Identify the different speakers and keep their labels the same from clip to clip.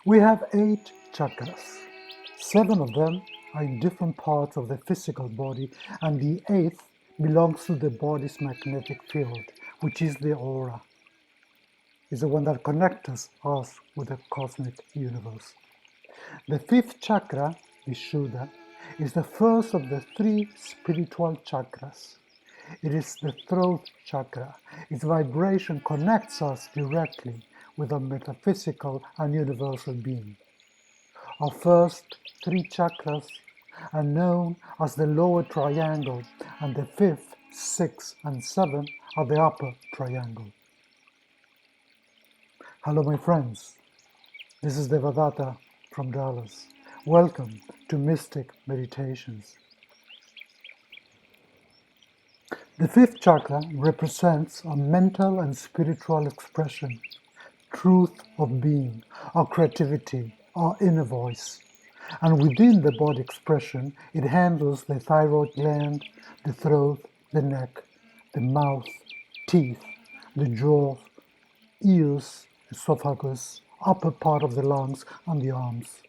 Speaker 1: We have 8 chakras. 7 of them are in different parts of the physical body, and the 8th belongs to the body's magnetic field, which is the aura. It's the one that connects us with the cosmic universe. The 5th chakra, Vishuddha, is the first of the 3 spiritual chakras. It is the throat chakra. Its vibration connects us directly with a metaphysical and universal being. Our first 3 chakras are known as the lower triangle, and the 5th, 6th, and 7th are the upper triangle. Hello my friends, this is Devadatta from Dallas. Welcome to Mystic Meditations. The 5th chakra represents a mental and spiritual expression, truth of being, our creativity, our inner voice. And within the body expression, it handles the thyroid gland, the throat, the neck, the mouth, teeth, the jaw, ears, esophagus, upper part of the lungs, and the arms.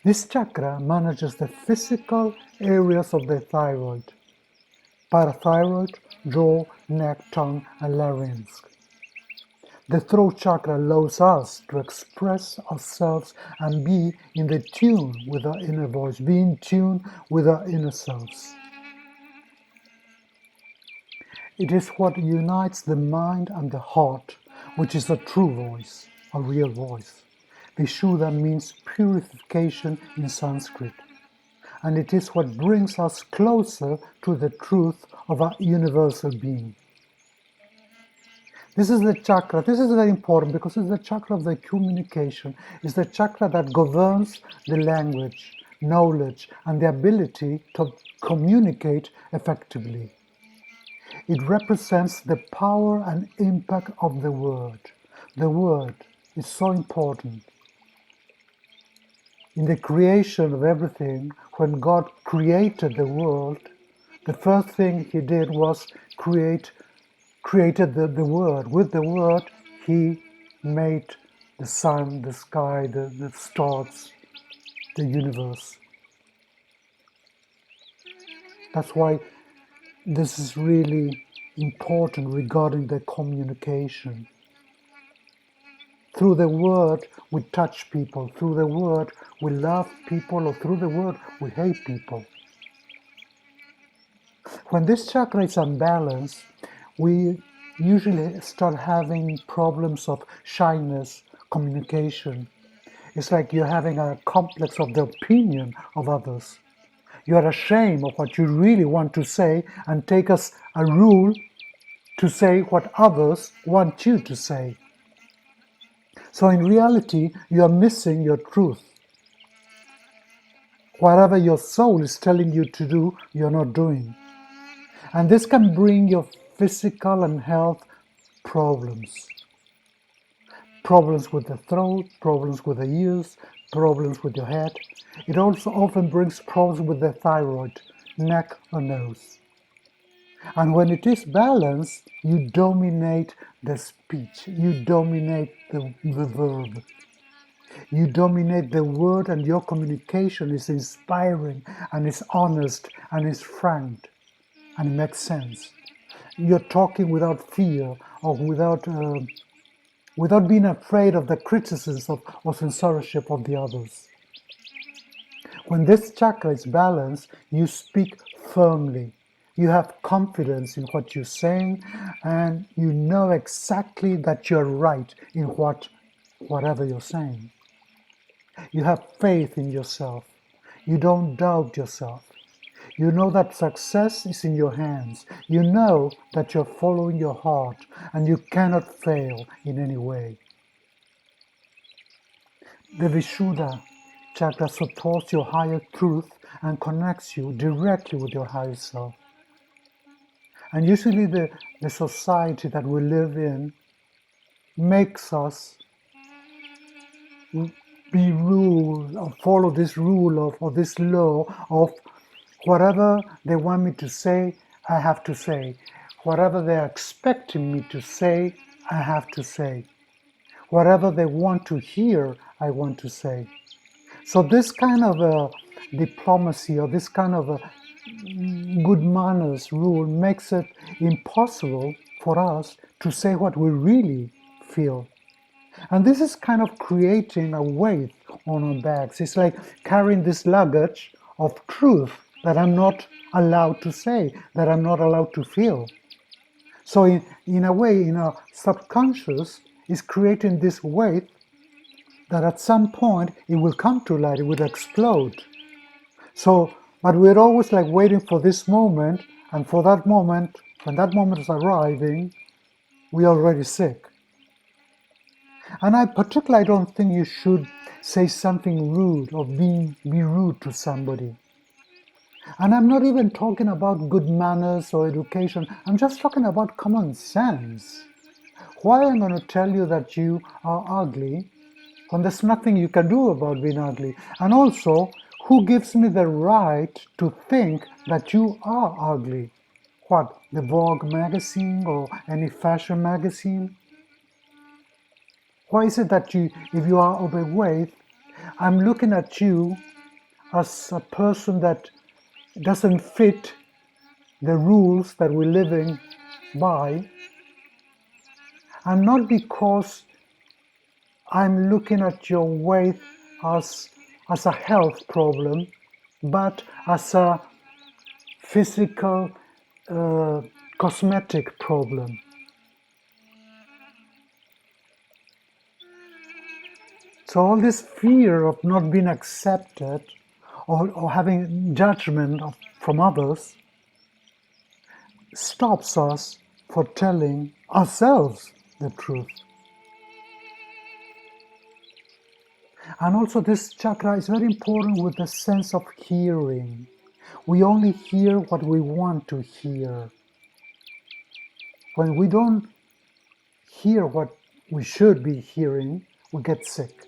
Speaker 1: This chakra manages the physical areas of the thyroid, parathyroid, jaw, neck, tongue, and larynx. The throat chakra allows us to express ourselves and be in the tune with our inner voice, be in tune with our inner selves. It is what unites the mind and the heart, which is a true voice, a real voice. Vishuddha means purification in Sanskrit, and it is what brings us closer to the truth of our universal being. This is the chakra. This is very important because it's the chakra of the communication. It's the chakra that governs the language, knowledge, and the ability to communicate effectively. It represents the power and impact of the word. The word is so important. In the creation of everything, when God created the world, the first thing He did was created the Word. With the Word, He made the sun, the sky, the stars, the universe. That's why this is really important regarding the communication. Through the Word, we touch people. Through the Word, we love people, or through the Word, we hate people. When this chakra is unbalanced, we usually start having problems of shyness, communication. It's like you're having a complex of the opinion of others. You're ashamed of what you really want to say and take as a rule to say what others want you to say. So in reality, you are missing your truth. Whatever your soul is telling you to do, you're not doing. And this can bring your physical and health problems. Problems with the throat, problems with the ears, problems with your head. It also often brings problems with the thyroid, neck or nose. And when it is balanced, you dominate the speech, you dominate the verb, you dominate the word, and your communication is inspiring and is honest and is frank and it makes sense. You're talking without fear or without being afraid of the criticisms or censorship of the others. When this chakra is balanced, you speak firmly. You have confidence in what you're saying, and you know exactly that you're right in whatever you're saying. You have faith in yourself. You don't doubt yourself. You know that success is in your hands. You know that you're following your heart and you cannot fail in any way. The Vishuddha chakra supports your higher truth and connects you directly with your higher self. And usually the society that we live in makes us be ruled or follow this rule or this law of whatever they want me to say, I have to say. Whatever they're expecting me to say, I have to say. Whatever they want to hear, I want to say. So this kind of a diplomacy or this kind of a good manners rule makes it impossible for us to say what we really feel. And this is kind of creating a weight on our backs. It's like carrying this luggage of truth that I'm not allowed to say, that I'm not allowed to feel. So in a way, in our subconscious, is creating this weight that at some point it will come to light, it will explode. So, but we're always like waiting for this moment, and for that moment, when that moment is arriving, we're already sick. And I particularly don't think you should say something rude or be rude to somebody. And I'm not even talking about good manners or education. I'm just talking about common sense. Why am I going to tell you that you are ugly when there's nothing you can do about being ugly? And also, who gives me the right to think that you are ugly? What, the Vogue magazine or any fashion magazine? Why is it that if you are overweight, I'm looking at you as a person that doesn't fit the rules that we're living by, and not because I'm looking at your weight as a health problem, but as a physical, cosmetic problem. So all this fear of not being accepted or having judgment from others stops us for telling ourselves the truth. And also this chakra is very important with the sense of hearing. We only hear what we want to hear. When we don't hear what we should be hearing, we get sick.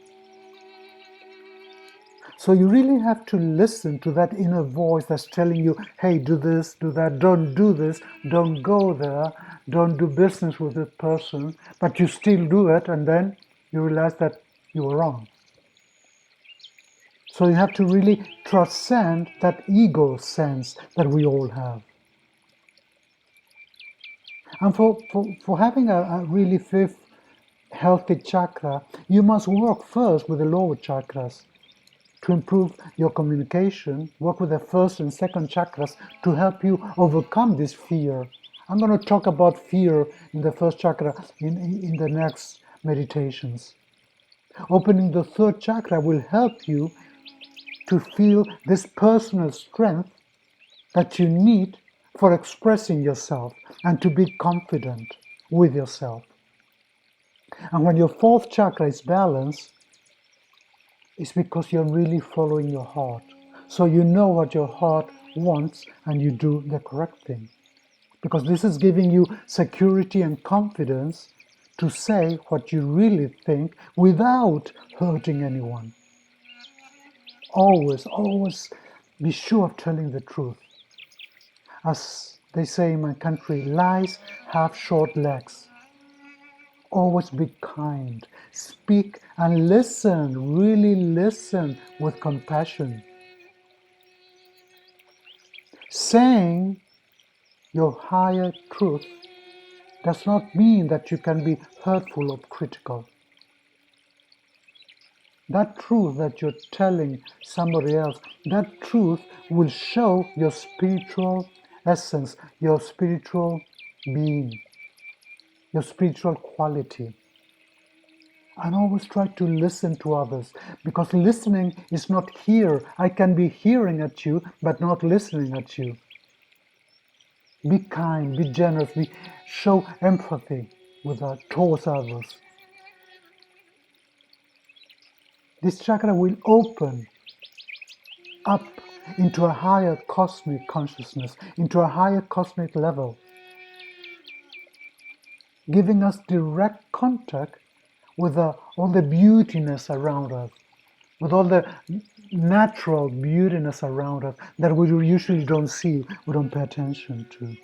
Speaker 1: So you really have to listen to that inner voice that's telling you, hey, do this, do that, don't do this, don't go there, don't do business with this person, but you still do it, and then you realize that you were wrong. So you have to really transcend that ego sense that we all have. And for having a really fifth healthy chakra, you must work first with the lower chakras to improve your communication, work with the first and second chakras to help you overcome this fear. I'm going to talk about fear in the first chakra in the next meditations. Opening the third chakra will help you to feel this personal strength that you need for expressing yourself and to be confident with yourself. And when your fourth chakra is balanced, it's because you're really following your heart. So you know what your heart wants and you do the correct thing. Because this is giving you security and confidence to say what you really think without hurting anyone. Always, always be sure of telling the truth. As they say in my country, lies have short legs. Always be kind. Speak and listen, really listen with compassion. Saying your higher truth does not mean that you can be hurtful or critical. That truth that you're telling somebody else, that truth will show your spiritual essence, your spiritual being, your spiritual quality. And always try to listen to others, because listening is not here. I can be hearing at you, but not listening at you. Be kind, be generous, show empathy towards others. This chakra will open up into a higher cosmic consciousness, into a higher cosmic level, giving us direct contact with all the beautiness around us, with all the natural beautiness around us that we usually don't see, we don't pay attention to.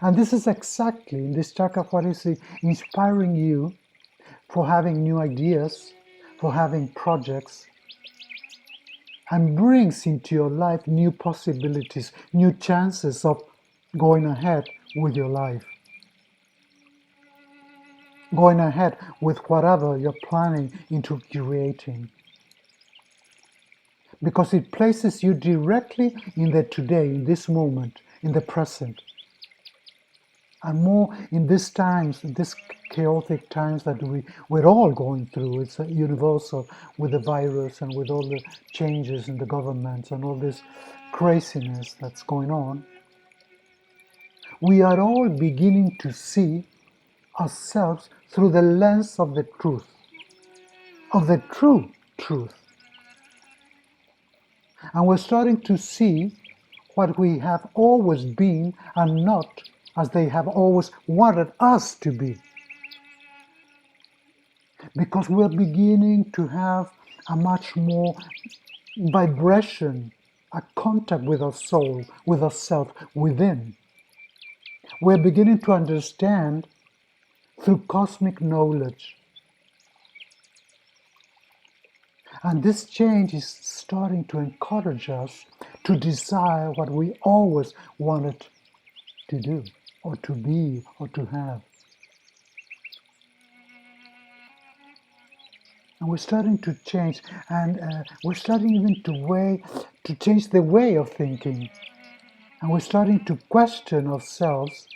Speaker 1: And this is exactly, in this chakra, what is inspiring you for having new ideas, for having projects, and brings into your life new possibilities, new chances of going ahead with your life. Going ahead with whatever you're planning into creating. Because it places you directly in the today, in this moment, in the present. And more in these times, these chaotic times that we're all going through. It's universal with the virus and with all the changes in the governments and all this craziness that's going on. We are all beginning to see ourselves through the lens of the truth, of the true truth. And we're starting to see what we have always been and not as they have always wanted us to be. Because we're beginning to have a much more vibration, a contact with our soul, with ourself within. We're beginning to understand through cosmic knowledge. And this change is starting to encourage us to desire what we always wanted to do, or to be, or to have. And we're starting to change, and we're starting even to change the way of thinking. And we're starting to question ourselves,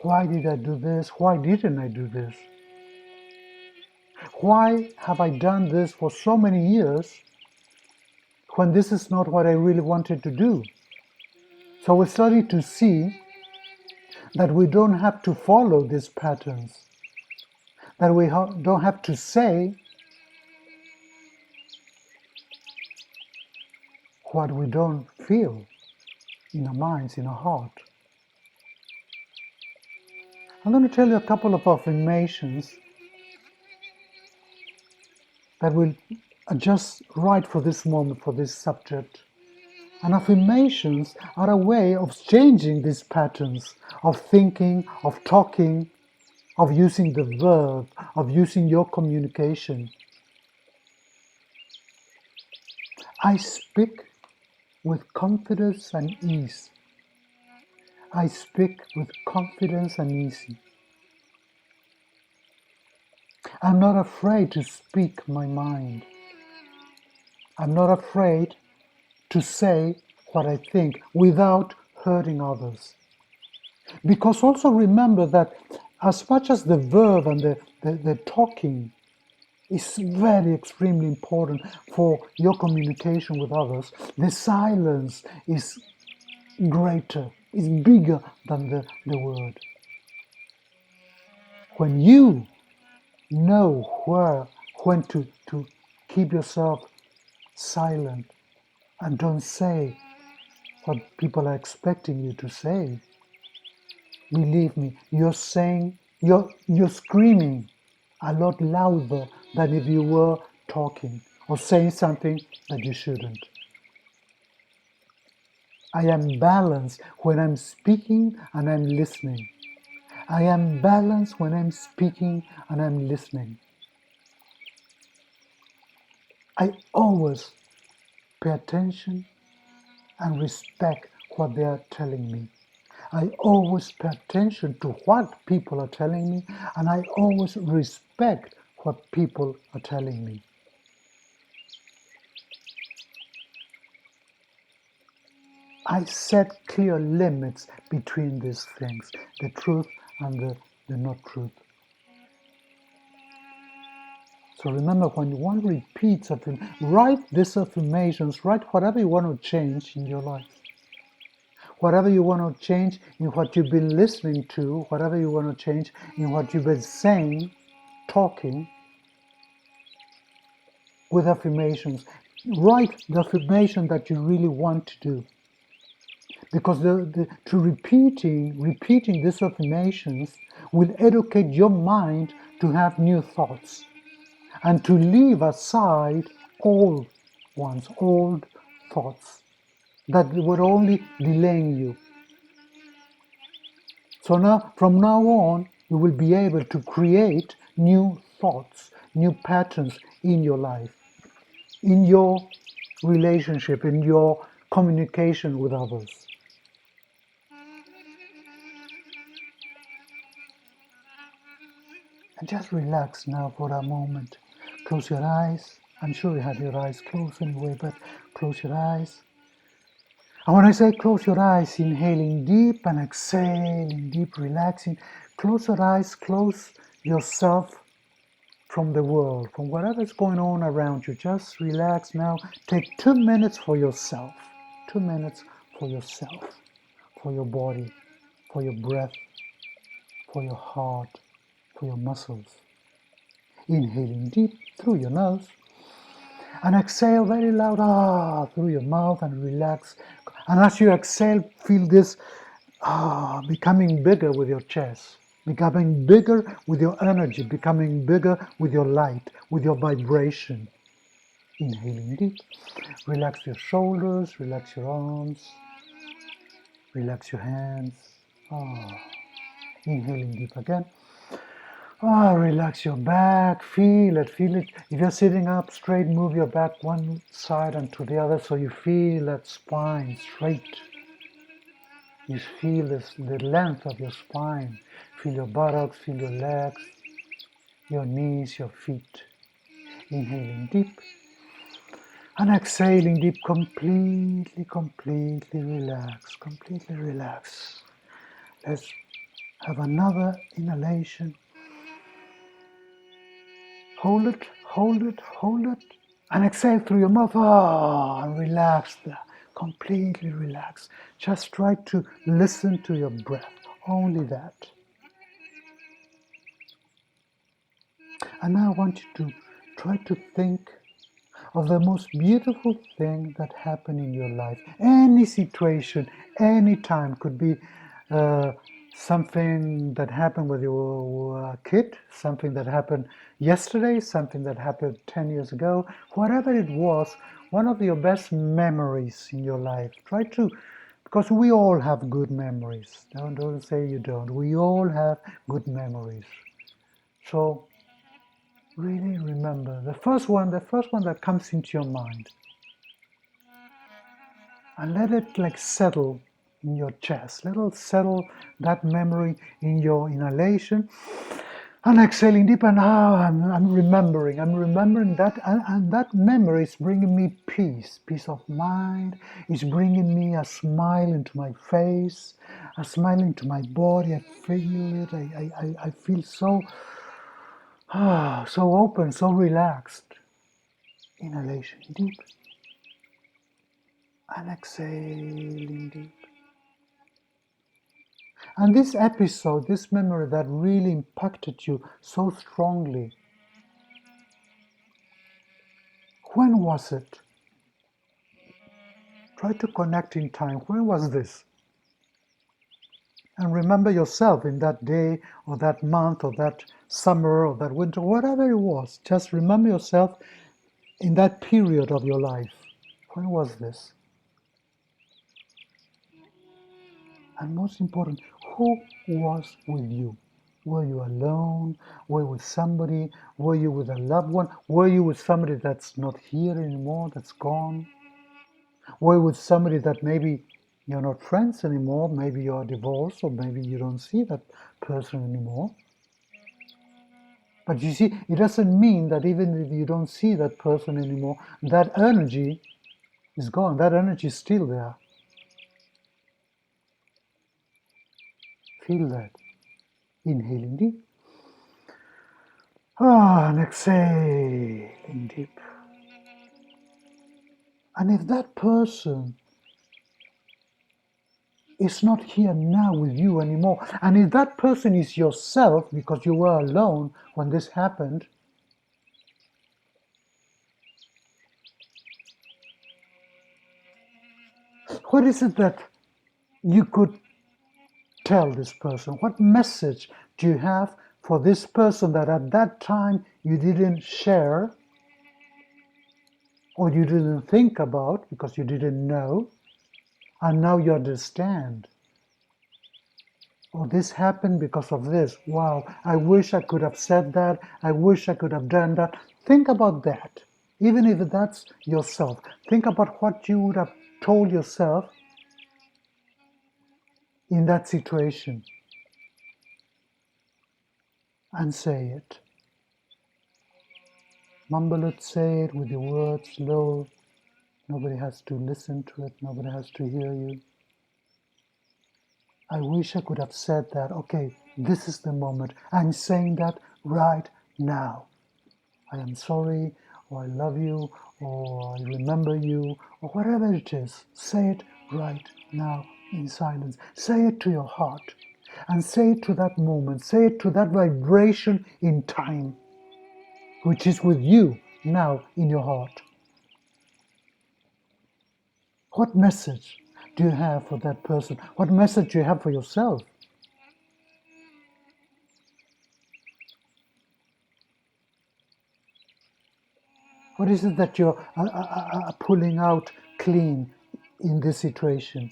Speaker 1: why did I do this? Why didn't I do this? Why have I done this for so many years when this is not what I really wanted to do? So we're starting to see that we don't have to follow these patterns, that we don't have to say what we don't feel in our minds, in our heart. I'm going to tell you a couple of affirmations that will just right for this moment, for this subject. And affirmations are a way of changing these patterns of thinking, of talking, of using the verb, of using your communication. I speak with confidence and ease. I speak with confidence and ease. I'm not afraid to speak my mind. I'm not afraid to say what I think without hurting others. Because also remember that as much as the verb and the talking is very extremely important for your communication with others, the silence is greater, is bigger than the word. When you know when to keep yourself silent and don't say what people are expecting you to say, believe me, you're screaming a lot louder than if you were talking or saying something that you shouldn't. I am balanced when I'm speaking and I'm listening. I am balanced when I'm speaking and I'm listening. I always pay attention and respect what they are telling me. I always pay attention to what people are telling me, and I always respect what people are telling me. I set clear limits between these things, the truth and the not truth. So remember, when one repeats something, write these affirmations, write whatever you want to change in your life. Whatever you want to change in what you've been listening to, whatever you want to change in what you've been saying, talking, with affirmations. Write the affirmation that you really want to do. Because repeating these affirmations will educate your mind to have new thoughts and to leave aside old ones, old thoughts that were only delaying you. So now, from now on, you will be able to create new thoughts, new patterns in your life, in your relationship, in your communication with others. And just relax now for a moment. Close your eyes. I'm sure you have your eyes closed anyway, but close your eyes. And when I say close your eyes, inhaling deep and exhaling deep, relaxing, close your eyes, close yourself from the world, from whatever is going on around you. Just relax now. Take 2 minutes for yourself. 2 minutes for yourself, for your body, for your breath, for your heart, for your muscles. Inhaling deep through your nose and exhale very loud through your mouth and relax. And as you exhale, feel this becoming bigger with your chest, becoming bigger with your energy, becoming bigger with your light, with your vibration. Inhaling deep, relax your shoulders, relax your arms, relax your hands. Inhaling deep again. Relax your back, feel it, feel it. If you're sitting up straight, move your back one side and to the other so you feel that spine straight. You feel the length of your spine. Feel your buttocks, feel your legs, your knees, your feet. Inhaling deep and exhaling deep, completely relax, completely relax. Let's have another inhalation. Hold it, hold it, hold it. And exhale through your mouth. And relax there. Completely relax. Just try to listen to your breath. Only that. And now I want you to try to think of the most beautiful thing that happened in your life. Any situation, any time. Could be something that happened when you were a kid, something that happened yesterday, something that happened 10 years ago, whatever it was, one of your best memories in your life. Try to, because we all have good memories. Don't say you don't. We all have good memories. So really remember the first one that comes into your mind. And let it like settle in your chest. Let it settle that memory in your inhalation. And exhaling deep, and I'm remembering that, and that memory is bringing me peace of mind. It's bringing me a smile into my face, a smile into my body. I feel it. I feel so so open, so relaxed. Inhalation deep, and exhaling deep. And this episode, this memory that really impacted you so strongly, when was it? Try to connect in time. When was this? And remember yourself in that day, or that month, or that summer, or that winter, whatever it was. Just remember yourself in that period of your life. When was this? And most important, who was with you? Were you alone? Were you with somebody? Were you with a loved one? Were you with somebody that's not here anymore, that's gone? Were you with somebody that maybe you're not friends anymore, maybe you're divorced, or maybe you don't see that person anymore? But you see, it doesn't mean that even if you don't see that person anymore, that energy is gone. That energy is still there. Feel that. Inhaling deep. And exhaling deep. And if that person is not here now with you anymore, and if that person is yourself because you were alone when this happened, what is it that you could tell this person? What message do you have for this person that at that time you didn't share or you didn't think about because you didn't know, and now you understand? Oh, this happened because of this. Wow, I wish I could have said that. I wish I could have done that. Think about that. Even if that's yourself, think about what you would have told yourself in that situation and say it. Mumble it, say it with your words low. Nobody has to listen to it. Nobody has to hear you. I wish I could have said that. Okay, this is the moment. I'm saying that right now. I am sorry, or I love you, or I remember you, or whatever it is. Say it right now in silence. Say it to your heart. And say it to that moment. Say it to that vibration in time, which is with you now in your heart. What message do you have for that person? What message do you have for yourself? What is it that you're pulling out clean in this situation?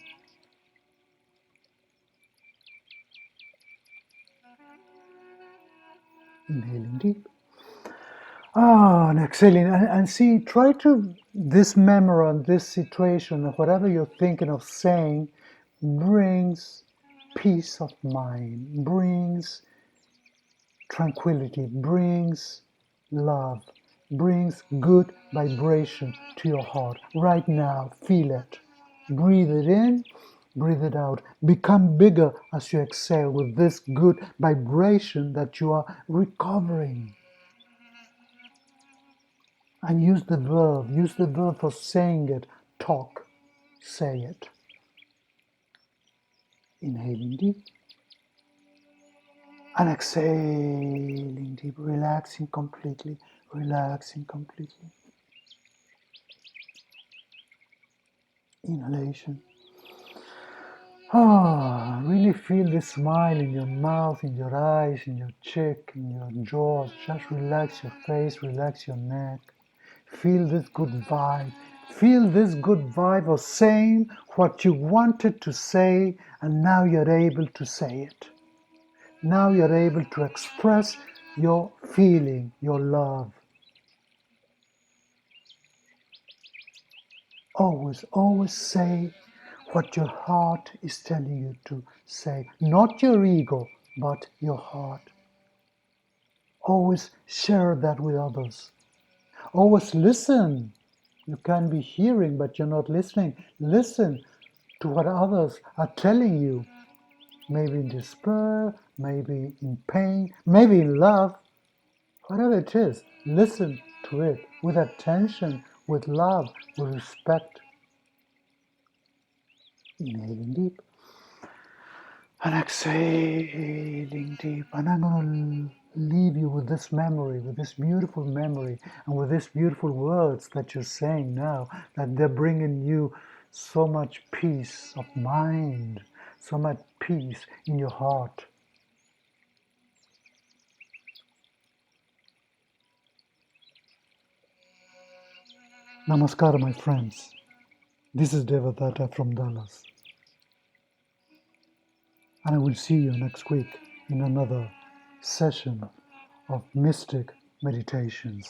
Speaker 1: Inhaling deep. And exhaling. And see, try to, this memory on this situation, or whatever you're thinking of saying, brings peace of mind, brings tranquility, brings love, brings good vibration to your heart. Right now, feel it. Breathe it in, breathe it out. Become bigger as you exhale with this good vibration that you are recovering. And use the verb for saying it. Talk, say it. Inhaling deep and exhaling deep, relaxing completely, relaxing completely. Inhalation. Really feel the smile in your mouth, in your eyes, in your cheek, in your jaw. Just relax your face, relax your neck. Feel this good vibe. Feel this good vibe of saying what you wanted to say, and now you're able to say it. Now you're able to express your feeling, your love. Always, always say what your heart is telling you to say. Not your ego, but your heart. Always share that with others. Always listen. You can be hearing, but you're not listening. Listen to what others are telling you. Maybe in despair, maybe in pain, maybe in love. Whatever it is, listen to it with attention, with love, with respect. Inhaling deep and exhaling deep. And I'm going to leave you with this memory, with this beautiful memory, and with these beautiful words that you're saying now, that they're bringing you so much peace of mind, so much peace in your heart. Namaskar, my friends. This is Devadatta from Dallas. And I will see you next week in another session of Mystic Meditations.